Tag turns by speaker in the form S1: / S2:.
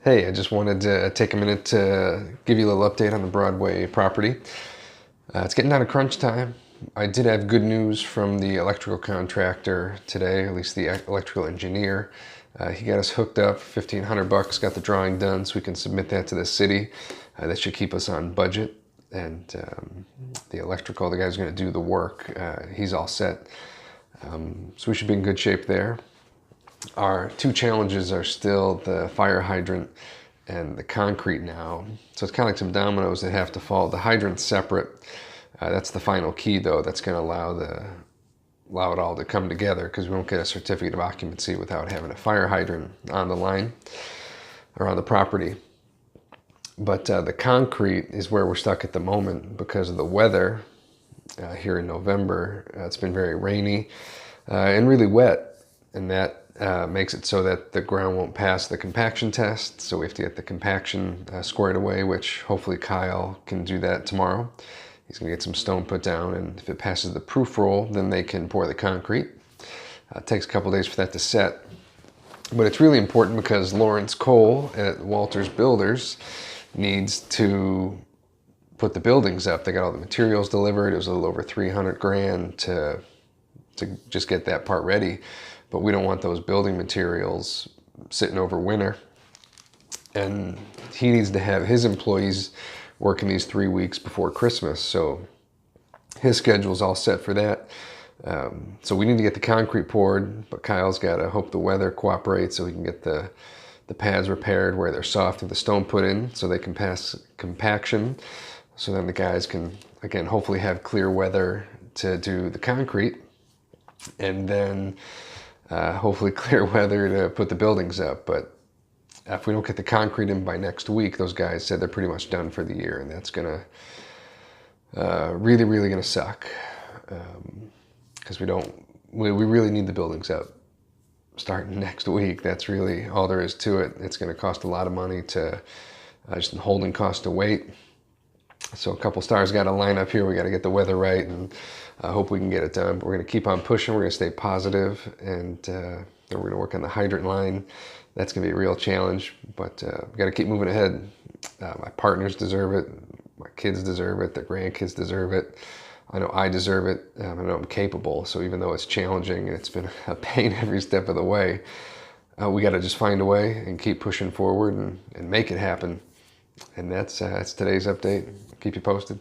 S1: Hey, I just wanted to take a minute to give you a little update on the Broadway property. It's getting down to crunch time. I did have good news from the electrical contractor today, at least the electrical engineer. He got us hooked up, $1,500, got the drawing done so we can submit that to the city. That should keep us on budget. And the electrical, the guy's going to do the work. He's all set. So we should be in good shape there. Our two challenges are still the fire hydrant and the concrete now. So it's kind of like some dominoes that have to fall. The hydrant's separate. That's the final key though. That's going to allow it all to come together, because we won't get a certificate of occupancy without having a fire hydrant on the line or on the property. But the concrete is where we're stuck at the moment because of the weather here in November. It's been very rainy and really wet, and that makes it so that the ground won't pass the compaction test. So we have to get the compaction squared away, which hopefully Kyle can do that tomorrow. He's gonna get some stone put down, and if it passes the proof roll, then they can pour the concrete. It takes a couple days for that to set. But it's really important because Lawrence Cole at Walters Builders needs to put the buildings up. They got all the materials delivered. It was a little over 300 grand to just get that part ready. But we don't want those building materials sitting over winter. And he needs to have his employees working these 3 weeks before Christmas. So his schedule's all set for that. So we need to get the concrete poured, but Kyle's got to hope the weather cooperates so we can get the pads repaired where they're soft and the stone put in so they can pass compaction. So then the guys can, again, hopefully have clear weather to do the concrete. And then hopefully clear weather to put the buildings up. But if we don't get the concrete in by next week, those guys said they're pretty much done for the year, and that's gonna really gonna suck, because we really need the buildings up starting next week. That's really all there is to it. It's gonna cost a lot of money to just holding cost to wait. So a couple stars got to line up here. We got to get the weather right, and I hope we can get it done. But we're going to keep on pushing. We're going to stay positive, and then we're going to work on the hydrant line. That's going to be a real challenge, but we got to keep moving ahead. My partners deserve it. My kids deserve it. Their grandkids deserve it. I know I deserve it. I know I'm capable. So even though it's challenging and it's been a pain every step of the way, we got to just find a way and keep pushing forward and make it happen. And that's today's update. Keep you posted.